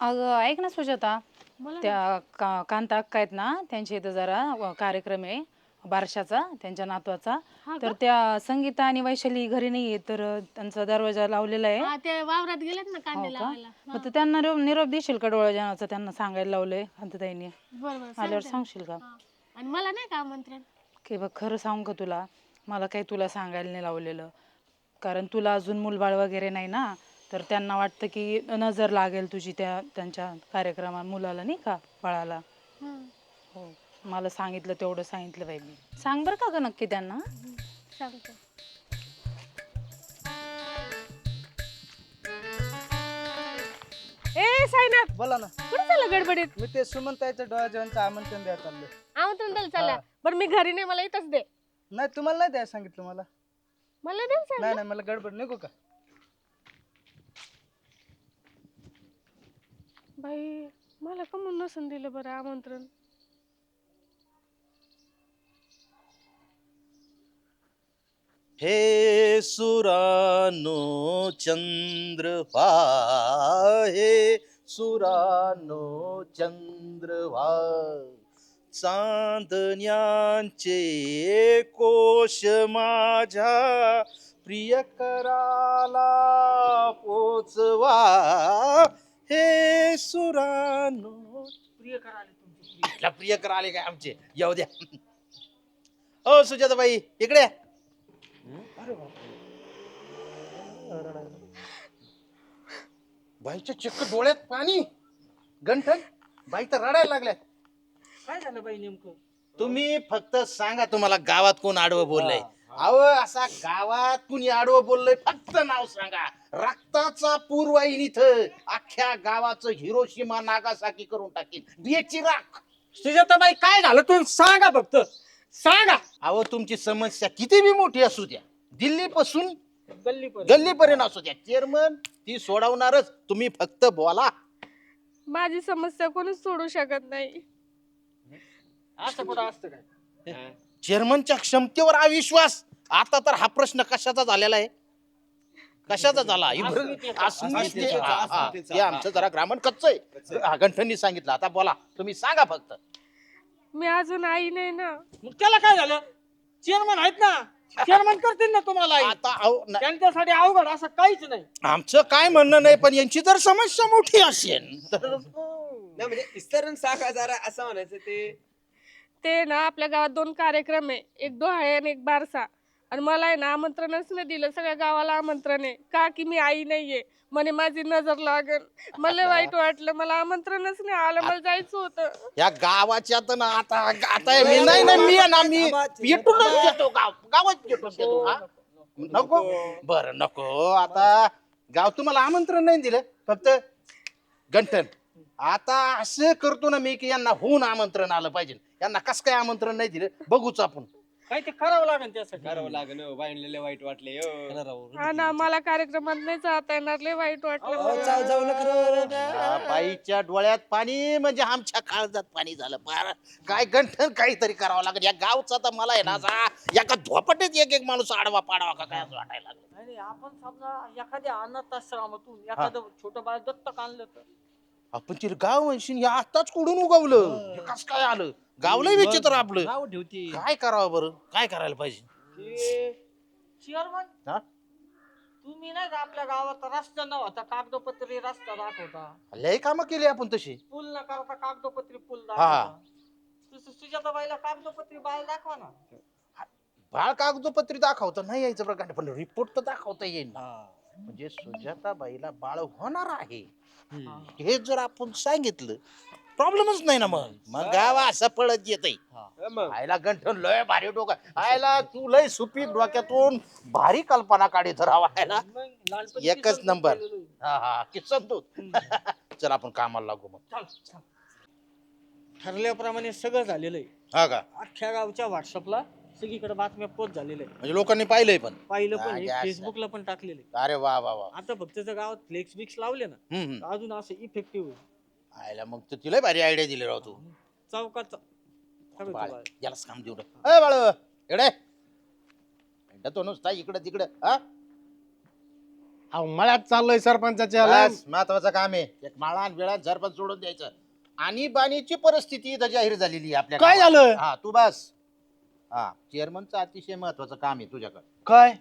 अगं ऐक ना सुजाता, बोला ना. त्या कांता अक्का आहेत ना, त्यांच्या इथं जरा कार्यक्रम आहे बारशाचा, त्यांच्या नातवाचा. हा तर का? त्या संगीता आणि वैशाली घरी नाही आहे, तर त्यांचा दरवाजा लावलेला आहे. हा ते वावरात गेलेत ना हो कांदे का? लावायला. मग हा तर त्यांना निरोप देशील का डोळ्याजनाचा? त्यांना सांगायला लावलंय कांताताईंनी. बरं बरं आल्यावर सांगते ना. सांगशील का? हा. आणि मला नाही का आमंत्रण? की बघ खरं सांगू का तुला, मला काही तुला सांगायला नाही लावलेलं, कारण तुला अजून मूलबाळ वगैरे नाही ना. तर त्यांना वाटतं की नजर लागेल तुझी त्यांच्या कार्यक्रमात मुलाला, नाही का, बाळाला. हं. हो, मला सांगितलं तेवढं सांगितलं बाई मी. सांग बरं का ग नक्की त्यांना. सांगते. ए साईनाथ, बोला ना. कुठे चाललं गडबडीत? मी ते सुमनताईचं डोळा जेवणचं आमंत्रण द्यायला चाललोय. आमंत्रण द्यायला चालला. बरं मी घरी नाही, मला इथंच दे. नाही तुम्हाला नाही द्यायला सांगितलं मला. मला द्यायला नाही सांगितलं? नाही मला गडबड नको का. बाई, मला का म्हणून नसून दिलं बरं आमंत्रण? हे सुरानो चंद्र हे सुरानो चंद्र चांदण्यांचे कोश माझ्या प्रियकराला पोचवा. हे सुरानो प्रियकर आले काय आमचे, येऊ द्या. हो सुजाताबाई इकडे या. बाईच्या चक्क डोळ्यात पाणी, गंठन. बाई तर रडायला लागल्या. काय झालं बाई नेमकं? तुम्ही फक्त सांगा तुम्हाला गावात कोण आडवं बोललंय. अहो असा गावात कुणी आडवं बोललंय फक्त नाव सांगा. रक्ताचा पूर वाहीन इथं अख्ख्या गावाचं हिरोशिमा नागासाकी करून टाकीन. बियेची राख. सुजाताबाई काय झालं तुम्ही सांगा, फक्त सांगा. अहो तुमची समस्या किती बी मोठी असू द्या, दिल्ली पासून गल्लीपर्यंत गल्लीपर्यंत असू द्या, चेअरमन ती सोडवणारच. तुम्ही फक्त बोला. माझी समस्या कोणीच सोडू शकत नाही. असं कुठं असतं काय? चेअरमनच्या क्षमतेवर अविश्वास. आता तर हा प्रश्न कशाचा झालेला आहे? कशाचा झाला? हे आमचं जरा ग्रामण कच्च आहे. गंठननी सांगितलं. आता बोला, तुम्ही सांगा फक्त. मी अजून आई नाही ना. मग त्याला काय झालं? चेअरमन आहेत ना, चेअरमन करतील ना तुम्हाला आई. आता अहो, त्यांच्यासाठी अवघड असं काहीच नाही. आमचं काय म्हणणं नाही, पण यांची जर समस्या मोठी असेल तर नाही म्हणजे विस्तरण शाखा जरा असं म्हणायचं ते ना आपल्या गावात 2 कार्यक्रम आहे, एक डोहाळे आणि एक बारसा. आणि मला आहे ना आमंत्रणच नाही दिलं. सगळ्या गावाला आमंत्रण आहे, का की मी आई नाहीये. म्हणे माझी नजर लागल. मला वाईट वाटलं, मला आमंत्रणच नाही आलं. मला जायचं होतं. या गावाच्या तर ना आता आता मी नाही नाही मी आहे ना मी पेटूनच देतो गावात पेटून देतो. हा? नको बरं नको. आता गाव तुम्हाला आमंत्रण नाही दिलं. फक्त गंठन आता असं करतो ना मी की यांना होऊन आमंत्रण आलं पाहिजे. यांना कस काय आमंत्रण नाही दिलं बघूच आपण. काय ते करावं लागेल त्यासाठी. करावं लागेल. बाईंना वाईट वाटले हा ना, मला कार्यक्रमात नाही जाता येणार. लय वाईट वाटलं मला. या बाईच्या डोळ्यात पाणी म्हणजे आमच्या काळजात पाणी झालं. पार काय गंठन काहीतरी करावं लागेल. या गावचा तर मला आहे ना एका झोपटेत एक एक माणूस आडवा पाडवा का काय असं वाटायला लागलं. नाही आपण समजा एखाद्या अनाथ आश्रमातून एखादं छोटं बाळ दत्तक आणलं तर आपण ते गाव म्हणशील या आताच कुठून उगवलं. हे कसं काय आलं? गावलंय विचित्र आपलं. गाव ठेवती. काय करावं बरं? काय करायला पाहिजे? चेअरमन हा? तुम्ही नाही का आपल्या गावात रस्ता नव्हता, कागदोपत्री रस्ता दाखवता, लय कामं केली आपण तशी. पूल न करता कागदोपत्री पूल हा. दाखवता. सुजाताबाईला कागदोपत्री बाळ दाखवा ना. बाळ कागदोपत्री दाखवता नाही यायचं प्रकार, पण रिपोर्ट तर दाखवता येईल ना. म्हणजे सुजाताबाईला बाळ होणार आहे हे जर आपण सांगितलं प्रॉब्लेमच नाही ना. मग गाव असं पळत येतय. आयला गंठन लय भारी डोका. आयला तू लय सुपीक डोक्यातून भारी कल्पना काढी धरावा. मग लालपरी एकच किसन नंबर. केलेलं आहे. हा हा किसन तू. चल आपण कामाला लागू मग. चल, चल. ठरल्याप्रमाणे सगळं झालेलं आहे. हा का? अख्ख्या गावच्या व्हॉट्सअपला सगळीकडे बातम्या पोच झालेल्या आहे. म्हणजे लोकांनी पाहिलंय पण. पाहिलं पण हा, आहे, जास्त. फेसबुकला पण टाकलेले. अरे वा वा वा. आता फक्त जर गावात फ्लेक्स बिक्स लावले ना, हम्म. तर अजून असं इफेक्टिव्ह होईल. आयला मग तर तिला भारी आयडिया दिली राव तू. चौकात सगळं बाळ बाळ. यालाच काम देऊ. अय बाळ इकडे तो नुसता इकडे तिकडे. हा अहो मळ्यात चाललोय सरपंचाच्या बस, महत्वाचं काम आहे. एक माळान बिळान सरपंच सोडून द्यायचं. आणि बाणीची परिस्थिती इथं जाहीर झालेली आहे आपल्या काय गावात. झालं? हा तू बस. हा चेअरमनचं अतिशय महत्वाचं काम आहे तुझ्याकडे. काय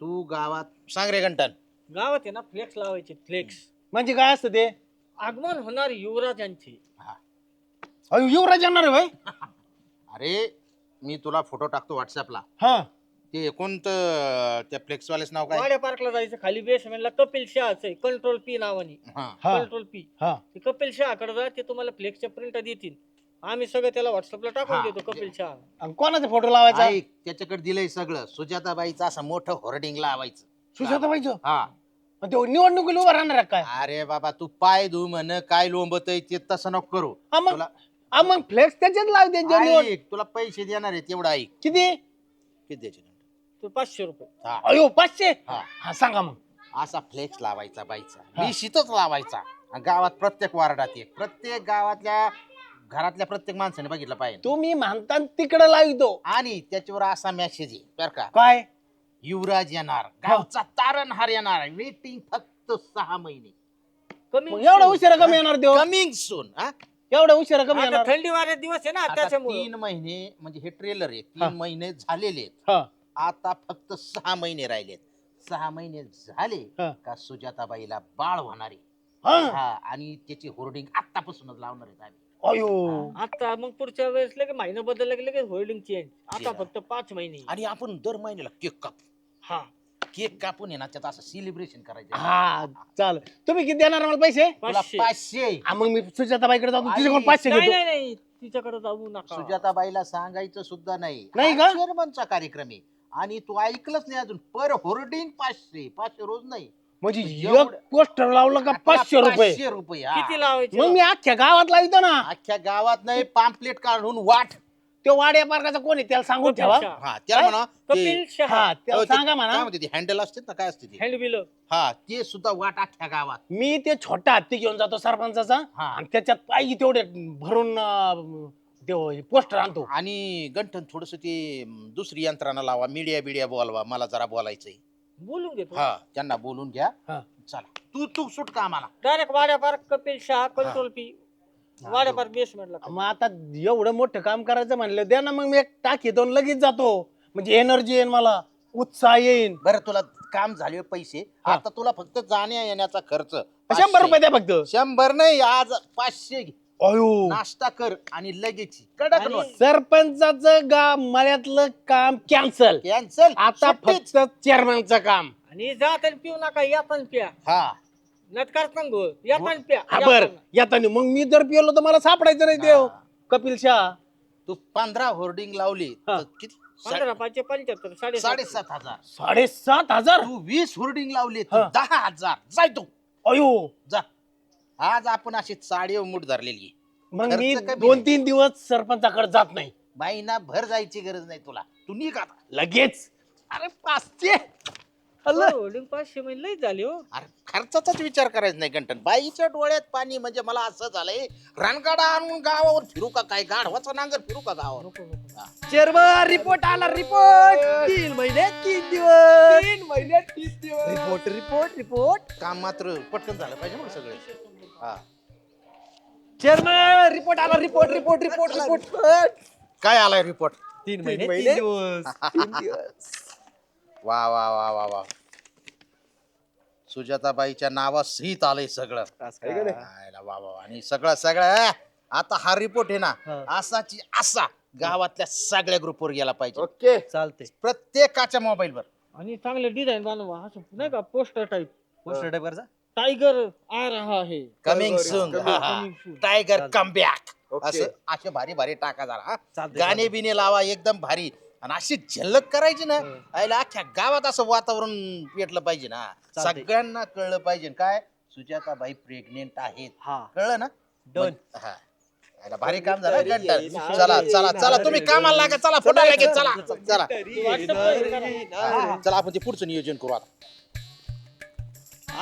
तू गावात सांग रे घंटन. गावात आहे ना फ्लेक्स लावायचे फ्लेक्स. म्हणजे काय असतं ते? आगमन होणार युवराजांचे. अहो युवराज येणार आहे भाई. अरे मी तुला फोटो टाकतो व्हॉट्सअपला. हा ते कोणतं त्या फ्लेक्सवालेच नाव काय? वाड्या पार्कला जायचं खाली बेसमेंटला कपिल शहाच आहे कंट्रोल पी नावाने. हा हा कंट्रोल पी. हा ते कपिल शहाकडे जा ते तुम्हाला फ्लेक्सच्या प्रिंट देतील. आम्ही सगळं त्याला व्हॉट्सअपला टाकून हा. देतो कपिल शहा. आणि कोणाचा फोटो लावायचा? ऐक, त्याच्याकडे दिलंय सगळं. सुजाताबाईचं असं मोठं होर्डिंग लावायचं. सुजाताबाईचं? हा आणि ते निवडणुकीला उभा राहणार आहे काय? अरे बाबा तू पाय धु म्हण काय लोंबत ते तसं नको करू. हा मग तुला हा मग फ्लेक्स त्याच्यात लाव त्यांच्या निवड. ऐक, तुला पैसे देणार आहे तेवढं ऐक. किती? किती द्यायचे? तो 500 रुपये. हा. अयो 500. हा. हा सांगा मग. असा फ्लेक्स लावायचा बाईचा. हा. निश्चितच लावायचा. आणि गावात प्रत्येक वार्डात एक प्रत्येक गावातल्या घरातल्या प्रत्येक माणसाने बघितलं पाहिजे. तुम्ही म्हणता तिकडे लावितो. आणि त्याच्यावर असा मेसेज आहे बर का, काय? युवराज येणार, गावचा तारणहार येणार, वेटिंग फक्त 6 महिने. मग एवढा उशिरा कमी येणार देव? Coming soon. एवढा उशिरा कमी आता येणार? थंडी वाऱ्यात दिवस आहे ना त्याच्यामुळे. 3 महिने म्हणजे हे ट्रेलर आहे. हा. 3 महिने झालेले आहेत. हा आता फक्त 6 महिने राहिलेत. 6 महिने झाले हा. का सुजाताबाईला बाळ होणार आहे. हा. हा, आणि त्याची होर्डिंग आतापासूनच लावणार आहेत आम्ही. अयो आता मग पुढच्या वेळेस लगे महिना बदलला की लगेच होल्डिंग चेंज. आता फक्त 5 महिने. आणि आपण दर महिन्याला केक कापू. हा केक कापून आहे ना त्यात असं सेलिब्रेशन करायचं. हा चाल. तुम्ही किती देणार मला पैसे? तुला 500. 500. हा, मग मी सुजाताबाईकडे जातो आई, तिच्याकडून 500 नाही घेतो. नाही नाही तिच्याकडे जाऊ नका. सुजाताबाईला सांगायचं सुद्धा नाही. नाही का? चेअरमनचा कार्यक्रम आहे. आणि तू ऐकलंच नाही अजून. पर होर्डिंग 500 रोज नाही. म्हणजे एवढं- एक पोस्टर लावलं का 500 रुपये? 500 रुपये. हा. किती लावायचे? मग मी अख्ख्या गावात लावितो ना. अख्ख्या गावात नाही, पाम्पलेट काढून वाट. तो वाड्या पार्काचा कोण आहे त्याला सांगून कपिल ठेवा. शहा. हा त्याला म्हणा कपिल शहा. हा त्याला सांगा म्हणा. हँडल असते ना, काय असते ते? हँडबिल. हा ते सुद्धा वाट अख्ख्या गावात. मी ते छोटा हत्ती घेऊन जातो सरपंचाचा हा. आणि त्याच्यात पाहिजे तेवढे भरून पोस्टर आणतो. आणि गंठन थोडस ते दुसरी यंत्रणा लावा, मीडिया बिडिया बोलवा, मला जरा बोलायचंय. बोलून घेतो. हा त्यांना बोलून घ्या. हा. चला तू सुट का आम्हाला. डायरेक्ट वाड्या park Kapil Shah control P. वाड्या पार्क बेसमेंटला. मग आता एवढं मोठं काम करायचं म्हणलं द्या ना, मग मी एक टाकी दोन लगेच जातो. म्हणजे एनर्जी येईन, मला उत्साह येईन. बरं तुला काम झाले पैसे. हा. आता तुला फक्त जाण्या येण्याचा खर्च 100 रुपये द्या फक्त. 100 नाही, आज 500 घे. अयो नाश्ता कर आणि लगेच कडक आणि- सरपंचाचं मळ्यातलं काम कॅन्सल. कॅन्सल. आता फक्त चेअरमनचं काम. आणि जाताना पिऊ नका येताना प्या. हा नटकारत गो येताना प्या. हा बर येताना मग मी जर पिलो तर मला सापडायचं नाही देव. कपिल शहा तू 15 होर्डिंग लावली हा. तर किती? 15 5 75 7.5. 7,500. 7,500. तू 20 होर्डिंग लावली हा. तर 10,000. जाय तू अयो जा. आज आपण अशी साडी मूठ धरलेली. मग खर्च मी कमी 2-3 दिवस सरपंचाकडे जात नाही. महिना भर जायची गरज नाही तुला. तू निघ आता. लगेच. अरे 500. होल्डिंग 500 म्हणजे लई झाली हो. अरे खर्चाचाच विचार करायचा नाही कंटन. बाईच्या डोळ्यात पाणी म्हणजे मला असं झालंय, रणगाडा आणून गावावर फिरू का काय, गाढवाचा नांगर फिरू का गावावर. नको नको. चेअरमन रिपोर्ट आला. रिपोर्ट 3 महिने 3 दिवस. 3 महिने 30 दिवस. Report report report. काम मात्र पटकन झालं पाहिजे मग सगळे. हा चेअरमन रिपोर्ट आला. Report report report report. काय आलाय रिपोर्ट? 3 महिने 3 दिवस. 3 दिवस. वा वा वा वा वा. सुजाताबाईच्या नावासहित आलंय सगळं. आयला वा वा वा. आणि सगळं आता हा रिपोर्ट आहे ना, असाची असा गावातल्या सगळ्या ग्रुपवर गेला पाहिजे. ओके चालते. प्रत्येकाच्या मोबाईलवर. आणि चांगले डिझाईन बनवा असं नाही का पोस्टर टाईप. पोस्टर टाइप करजा. टायगर आ रहा है. Coming soon. Tiger come back. असं असे भारी भारी टाका जरा. हा. चालतंय, गाणे चालतंय. बिने लावा एकदम भारी. आणि अशी झलक करायची ना, आयला अख्ख्या गावात असं वातावरण पेटलं पाहिजे ना. चालतंय. सगळ्यांना कळलं पाहिजे काय सुजाताबाई प्रेग्नेंट आहेत. हा कळलं ना? डन. हा. आयला भारी काम झालं घंटन. चला चला चला तुम्ही कामाला लागा. चला फोटो लगेच. चला चला हा, चला आपण ते पुढचं नियोजन करू आता.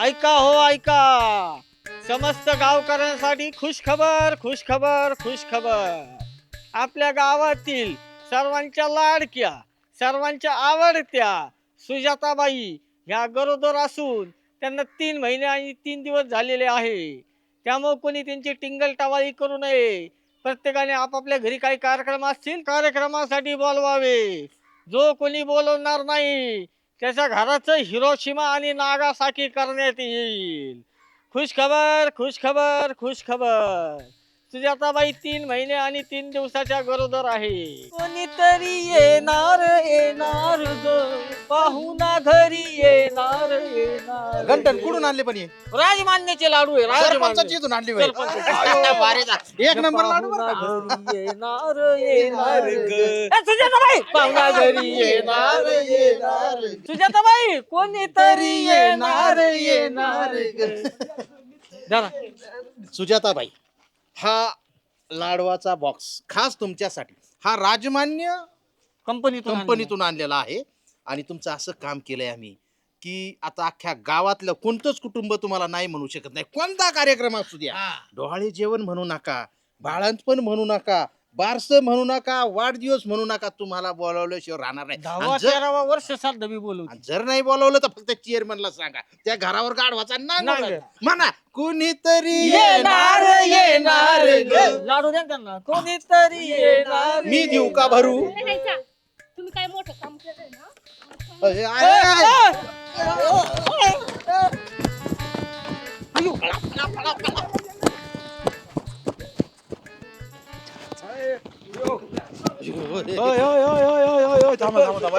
ऐका हो ऐका. समस्त गावकऱ्यांसाठी खुशखबर खुशखबर खुशखबर. आपल्या गावातील सर्वांच्या लाडक्या सर्वांच्या आवडत्या सुजाताबाई ह्या गरोदर असून त्यांना 3 महिने आणि 3 दिवस झालेले आहे. त्यामुळे कोणी त्यांची टिंगल टावाळी करू नये. प्रत्येकाने आपापल्या घरी काही कार्यक्रम असतील कार्यक्रमासाठी बोलवावे. जो कोणी बोलवणार नाही त्याच्या घराचं हिरोशिमा आणि नागासाकी करण्यात येईल. खुशखबर खुशखबर खुशखबर. सुजाताबाई 3 महिने आणि 3 दिवसाच्या गरोदर आहे. कोणीतरी येणार येणार ग पाहुणा घरी येणार येणार. घंटन कुठून आणले पण हे? राजमान्याचे लाडू आहे सरपंचाची राजमान्य. इथून आणली होय. सरपंचाची. आयो, भारी जा. एक नंबर लाडू बरं का? पाहुणा घरी येणार येणार ग. ए, सुजाताबाई पाहुणा घरी येणार येणार. सुजाताबाई कोणीतरी येणार येणार ग. जरा सुजाताबाई, हा लाडवाचा बॉक्स खास तुमच्यासाठी हा राजमान्य कंपनीतून आणलेला आहे. आणि तुमचं असं काम केलंय आम्ही की आता अख्ख्या गावातलं कोणतंच कुटुंब तुम्हाला नाही म्हणू शकत नाही. कोणता कार्यक्रम असू द्या, डोहाळे जेवण म्हणू नका, बाळंतपण म्हणू नका, बारस म्हणू नका, वाढदिवस म्हणू नका, तुम्हाला बोलावल्याशिवाय राहणार नाही. 10-13 वर्ष साध मी बोलू. आणि जर नाही बोलावलं तर फक्त चेअरमनला सांगा, त्या घरावर गाढवाचा नांग नांग. म्हणा कुणीतरी येणार येणार ग. लाडू द्या त्यांना. कोणीतरी येणार. मी देऊ का भरू? तुम्ही काय मोठं काम केलंय ना. अरे, अरे,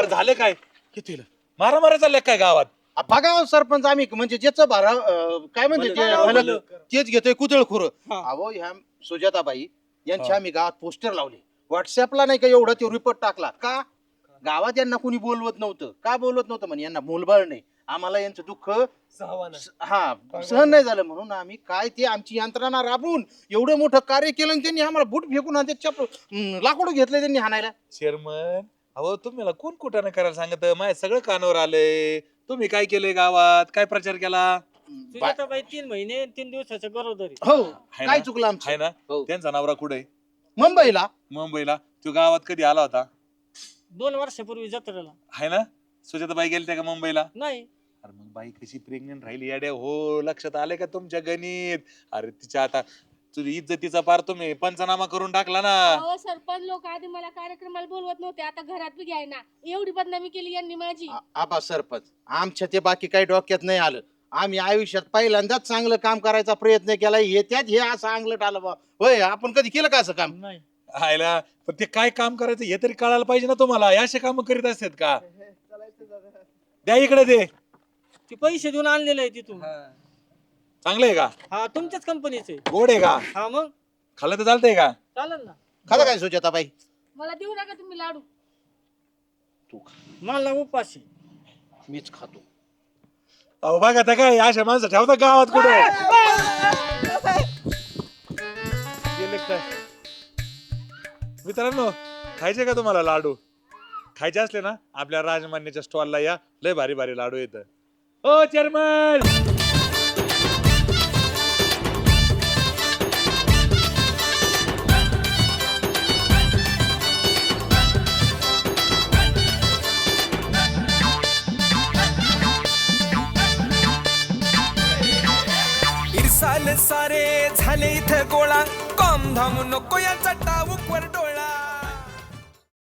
झालं काय किती मारा चाललंय काय गावात? बघा हो सरपंच, आम्ही म्हणजे ज्याचं भारा काय म्हणते ते फलक, तेच घेतोय कुतळखोर. अहो ह्या सुजाताबाई यांची आम्ही गावात पोस्टर लावले, व्हॉट्सअपला नाही का एवढा ते रिपोर्ट टाकला. का गावात यांना कोणी बोलवत नव्हतं? का बोलवत नव्हतं म्हणजे यांना मूलबळ नाही, आम्हाला यांचं दुःख सहन नाही झालं म्हणून आम्ही काय ते आमची यंत्रणा राबवून एवढं मोठं कार्य केलं आणि त्यांनी आम्हाला बूट फेकून आणि ते लाकूड घेतलं त्यांनी हाणायला. चेअरमन, अहो तुम्हाला कोण कुठं करायला सांगत? माझ्या सगळं कानावर आलंय. तुम्ही काय केलंय गावात, काय प्रचार केला? सुजाताबाई 3 महिने 3 दिवसाच्या गरोदर आहे. हो, आहे काय ना? चुकलं आमचं? आहे ना? हो. त्यांचा नवरा कुठे? मुंबईला. मुंबईला. तो गावात कधी आला होता? 2 वर्षापूर्वी जत्रेला. आहे ना? सुजाताबाई गेलत्या का मुंबईला? नाही. अरे मग बाई कशी प्रेग्नेंट राहिली याड्या? हो, लक्षात आले का तुमच्या गणित? अरे तिच्या आता तुझी इज्जतीचा पार तुम्ही पंचनामा करून टाकला ना. अहो सरपंच लोक आधी मला कार्यक्रमाला बोलवत नव्हते, आता घरात बी घ्याय ना. एवढी बदनामी केली यांनी माझी. आबा सरपंच, आमच्या ते बाकी काही डोक्यात नाही आलं. आम्ही आयुष्यात पहिल्यांदाच चांगलं काम करायचा प्रयत्न केला, हे त्यात हे असं अंगलट आलं बा. होय, आपण कधी केलं का असं काम? नाही. आयला पण ते काय काम करायचं हे तरी कळायला पाहिजे ना तुम्हाला. हे असे काम करीत असतात का? द्या इकडे ते. ते पैसे देऊन आणलेले आहे तिथून. चांगलं आहे का? हा तुमच्याच कंपनीचे. गोड आहे का? हा मग खाल्लं तर चालतंय का? चालेल ना. खरं काय सुजाताबाई? मला देऊ नका तुम्ही लाडू. मला उपाशी. मीच खातो. अहो बघा आता काय अशा माणसं ठेवता गावात कुठे? मित्रांनो, खायचे का तुम्हाला लाडू? खायचे असले ना आपल्या राजमान्याच्या स्टॉलला या, लय भारी भारी लाडू येतं. ओ चेअरमन, इरसाल सारे झाले इथं गोळा, कॉम धाम नको या चट्टा